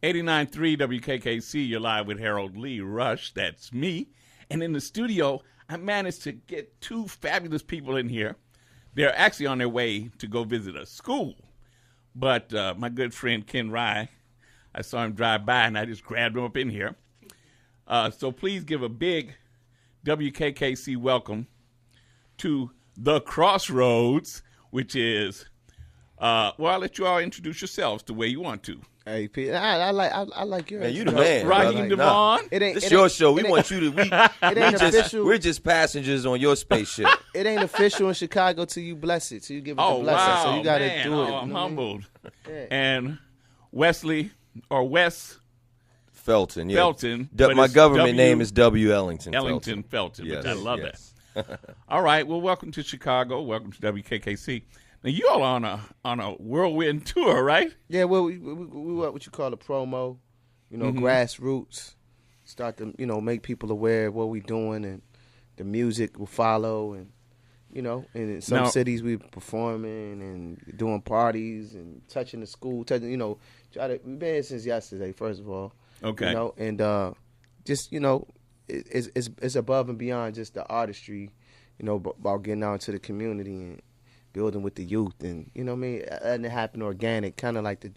89.3 WKKC, you're live with Harold Lee Rush. That's me. And in the studio, I managed to get two fabulous people in here. They're actually on their way to go visit a school. But my good friend Ken Rye, I saw him drive by, and I just grabbed him up in here. So please give a big WKKC welcome to the Crossroads, which is, I'll let you all introduce yourselves the way you want to. Hey, Pete, I like your. Man, you the man. Raheem Devon. It's your show. We want you to. We're just passengers on your spaceship. It ain't official in Chicago till you bless it. Till you give it the blessing. Wow, So you got to man. do it. I'm humbled. Yeah. And Wesley or Wes Felton. Yeah. Felton. My government name is W. Ellington. Felton, Yes, which I love yes. that. All right. Well, welcome to Chicago. Welcome to WKKC. Now, you all are on a whirlwind tour, right? Yeah, well, we what you call a promo, grassroots. Start to, make people aware of what we're doing, and the music will follow, and, and in some cities we performing and doing parties and touching the school, we've been here since yesterday, first of all. Okay. And just, it's above and beyond just the artistry, about getting out into the community and building with the youth, and letting it happen organic, kind of like the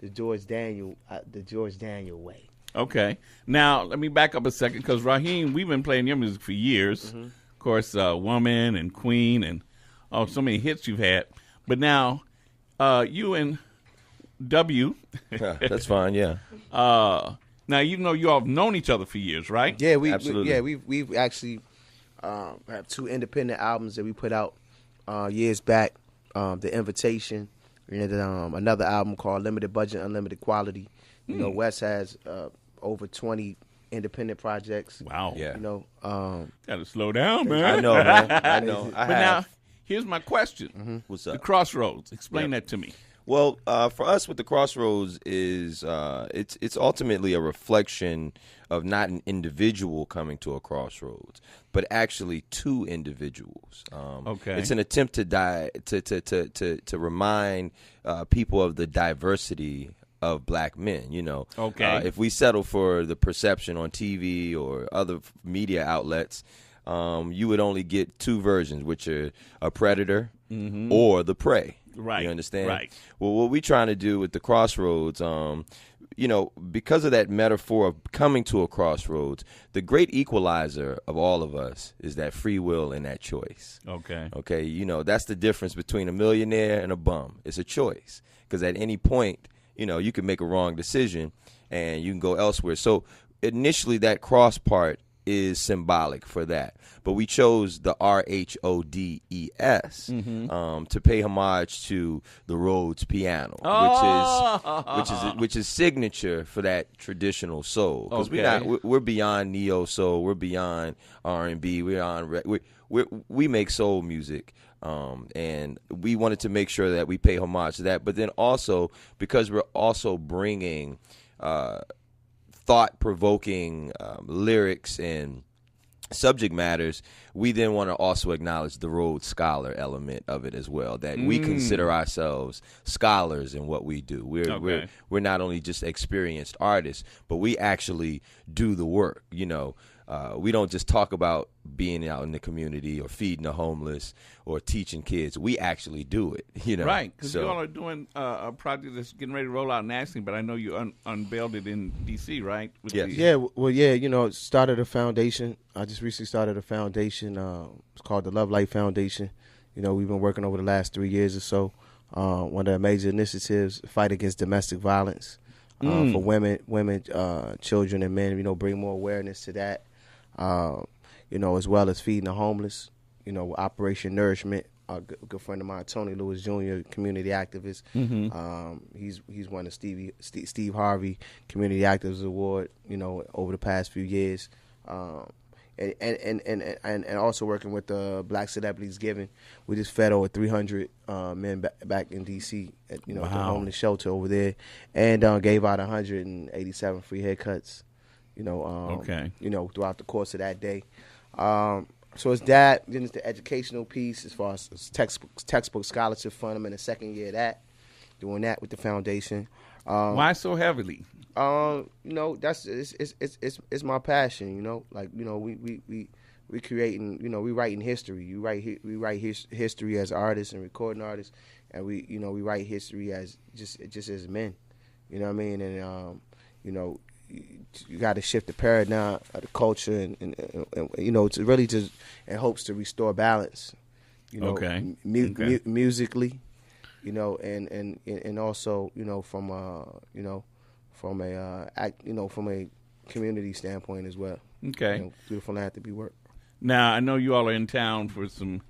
George Daniel way. Okay. Now let me back up a second, because Raheem, we've been playing your music for years. Of course, "Woman" and "Queen" and so many hits you've had. But now, you and W. That's fine. Yeah. Now you all have known each other for years, right? Yeah, Absolutely. We've actually have two independent albums that we put out years back, The Invitation, and another album called Limited Budget, Unlimited Quality. Wes has over 20 independent projects. Wow. Yeah. Gotta slow down, man. I know, man. I know. But now, here's my question. What's The up? Crossroads. Explain that to me. Well, for us, with the Crossroads is it's ultimately a reflection of not an individual coming to a crossroads, but actually two individuals. Okay, it's an attempt to remind people of the diversity of black men. Okay, if we settle for the perception on TV or other media outlets, you would only get two versions, which are a predator or the prey. Right. You understand? Right. Well, what we're trying to do with the Crossroads, because of that metaphor of coming to a crossroads, the great equalizer of all of us is that free will and that choice. Okay. Okay. That's the difference between a millionaire and a bum. It's a choice, because at any point, you can make a wrong decision and you can go elsewhere. So initially, that cross part is symbolic for that, but we chose the RHODES to pay homage to the Rhodes piano, which is signature for that traditional soul. Because we're beyond neo soul, we're beyond R&B, we make soul music. And we wanted to make sure that we pay homage to that, but then also because we're also bringing thought-provoking lyrics and subject matters, we then want to also acknowledge the Rhodes Scholar element of it as well, that we consider ourselves scholars in what we do. We're not only just experienced artists, but we actually do the work. We don't just talk about being out in the community or feeding the homeless or teaching kids. We actually do it, Right, because you all are doing a project that's getting ready to roll out nationally, but I know you unveiled it in D.C., right? Yes. Started a foundation. I just recently started a foundation. It's called the Love Light Foundation. We've been working over the last 3 years or so. One of the major initiatives, fight against domestic violence for women, children, and men. Bring more awareness to that. As well as feeding the homeless, Operation Nourishment. A good friend of mine, Tony Lewis Jr., community activist. He's won a Steve Harvey Community Activist Award, over the past few years. And also working with the Black Celebrities Giving. We just fed over 300 men back in D.C. at the homeless shelter over there, and gave out 187 free haircuts. Throughout the course of that day. So it's that. Then it's the educational piece as far as textbook scholarship fund. I'm in the second year of that, doing that with the foundation. Why so heavily? That's it's my passion. Like we creating. We writing history. We write history as artists and recording artists, and we write history as just as men. You know what I mean? And you got to shift the paradigm of the culture, and to really just in hopes to restore balance. Musically, and also from a community standpoint as well. Okay, through the philanthropy work. Now I know you all are in town for some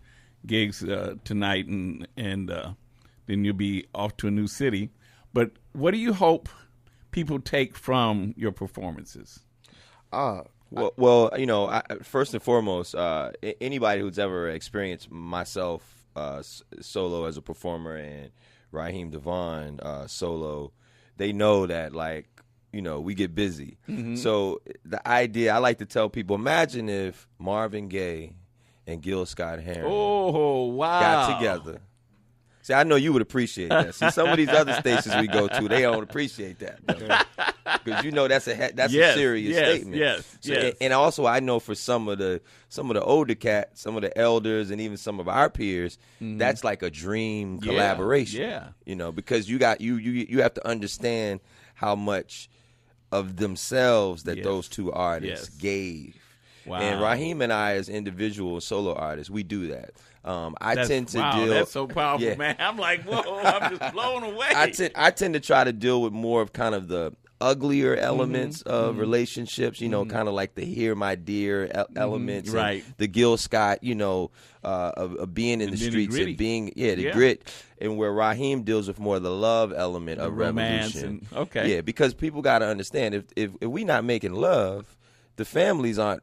gigs tonight, and then you'll be off to a new city. But what do you hope people take from your performances? First and foremost, anybody who's ever experienced myself solo as a performer and Raheem Devon solo, they know that we get busy. Mm-hmm. So the idea, I like to tell people, imagine if Marvin Gaye and Gil Scott-Heron got together. See, I know you would appreciate that. See, some of these other stations we go to, they don't appreciate that. Because that's a serious statement. Yes. And also, I know for some of the older cats, some of the elders, and even some of our peers, that's like a dream collaboration. Yeah. Because you have to understand how much of themselves that those two artists gave. Wow. And Raheem and I, as individual solo artists, we do that. That's so powerful, man. I'm like, whoa, I'm just blown away. I tend to try to deal with more of kind of the uglier elements of relationships, kind of like the "Hear My Dear" elements, right? The Gil Scott, of being in the streets and being, the grit, and where Raheem deals with more of the love element of romance revolution. Because people got to understand if we not making love, the families aren't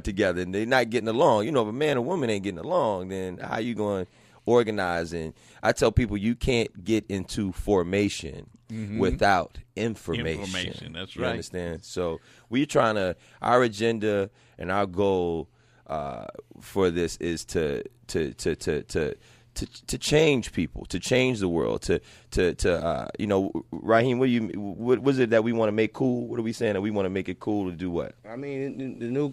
together and they're not getting along. If a man and woman ain't getting along, then how you going to organize? And I tell people you can't get into formation without information. That's you right. Understand? So our agenda and our goal for this is to change people, to change the world, Raheem, what was it that we want to make cool? What are we saying that we want to make it cool to do what? I mean, the new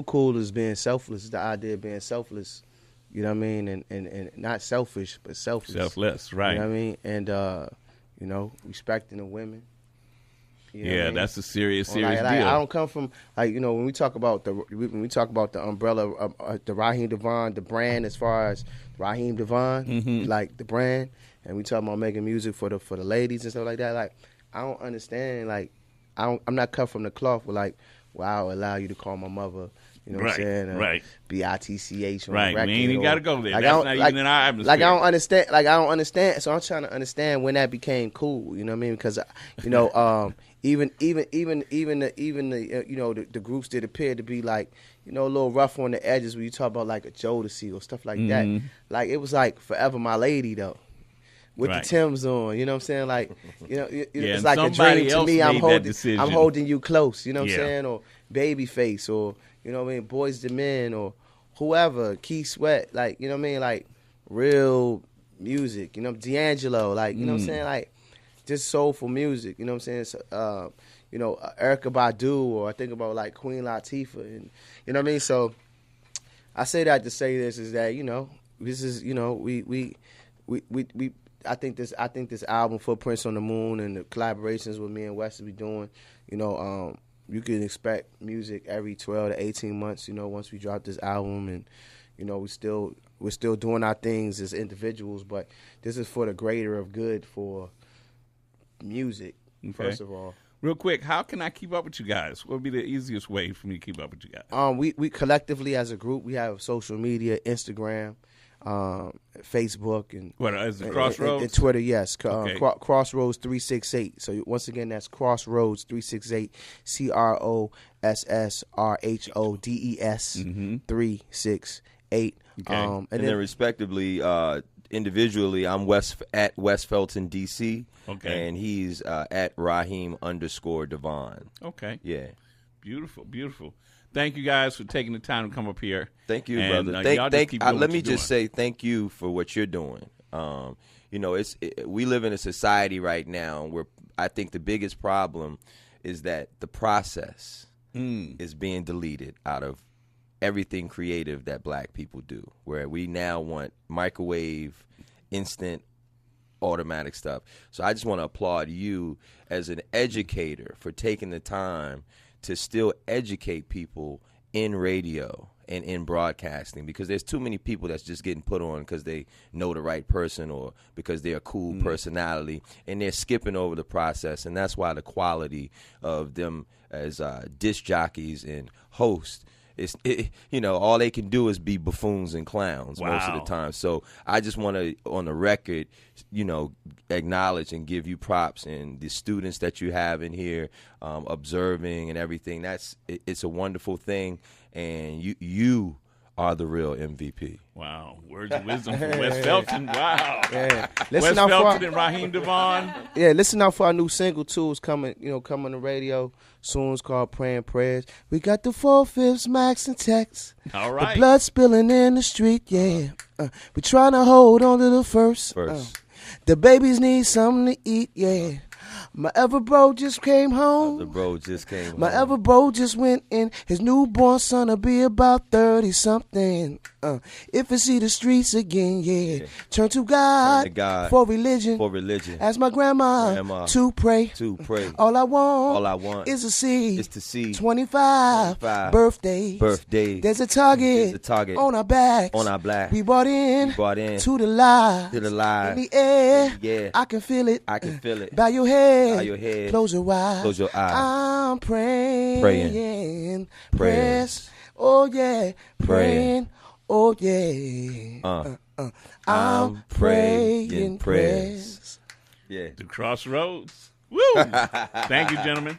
cool is being selfless. The idea of being selfless, you know what I mean, and not selfish, but selfless. Selfless, right? You know what I mean, and respecting the women. That's a serious deal. I don't come from when we talk about the umbrella of the Raheem Devon, the brand as far as Raheem Devon, like the brand, and we talk about making music for the ladies and stuff like that. Like I don't understand. I'm not cut from the cloth with I'll allow you to call my mother. You know what I'm saying? Right. BITCH on right. the record. We ain't even got to go there. That's not even in our atmosphere. I don't understand. I don't understand. So I'm trying to understand when that became cool. You know what I mean? Because even the groups that appear to be a little rough on the edges when you talk about a Jodeci or stuff like that. It was Forever My Lady though. With the Timbs on, you know what I'm saying? It's like a dream to me. I'm holding you close, you know what I'm saying? Or Babyface, or you know what I mean, Boys to Men, or whoever, Keith Sweat, you know what I mean, real music, D'Angelo, you know what I'm saying, just soulful music, you know what I'm saying? So, Erykah Badu, or I think about Queen Latifah, and you know what I mean. So I say that to say this is that this is we. I think this album, Footprints on the Moon, and the collaborations with me and Wes be doing, you can expect music every 12 to 18 months, once we drop this album, and we're still doing our things as individuals, but this is for the greater of good for music, first of all. Real quick, how can I keep up with you guys? What would be the easiest way for me to keep up with you guys? We collectively as a group, we have social media, Instagram, Facebook, and what is it, Crossroads? And Twitter, yes. Crossroads 368. So once again, that's Crossroads 368. CROSSRHODES 368. Okay. And then respectively, individually, I'm at Wes Felton DC. Okay. And he's at Raheem_Devon. Okay. Yeah. Beautiful. Thank you guys for taking the time to come up here. Thank you, and, brother. Let me just say thank you for what you're doing. We live in a society right now where I think the biggest problem is that the process is being deleted out of everything creative that black people do, where we now want microwave, instant, automatic stuff. So I just want to applaud you as an educator for taking the time to still educate people in radio and in broadcasting, because there's too many people that's just getting put on because they know the right person or because they're a cool personality, and they're skipping over the process. And that's why the quality of them as disc jockeys and hosts, all they can do is be buffoons and clowns most of the time. So I just want to, on the record, acknowledge and give you props, and the students that you have in here observing and everything. It's a wonderful thing, and you are the real MVP. Wow. Words of wisdom from Wes Felton. Wow. Yeah. Wes Felton and Raheem Devon. Yeah, listen out for our new single too. It's coming, coming to radio soon. It's called Praying Prayers. We got the 4/5 max and text. All right. The blood spilling in the street, yeah. We trying to hold on to the first. The babies need something to eat, yeah. My ever bro just came home. My ever bro just went in. His newborn son will be about 30-something. If I see the streets again, yeah. Turn to God, for religion. Ask my grandma to pray. All I want is to see 25 birthdays. There's a target on our backs. We brought in to the light. In the air, I can feel it. Bow your head. Close your eyes. I'm praying. Prayers. Oh yeah. Praying. Oh yeah. I'm praying prayers. Yeah. The Crossroads. Woo! Thank you, gentlemen.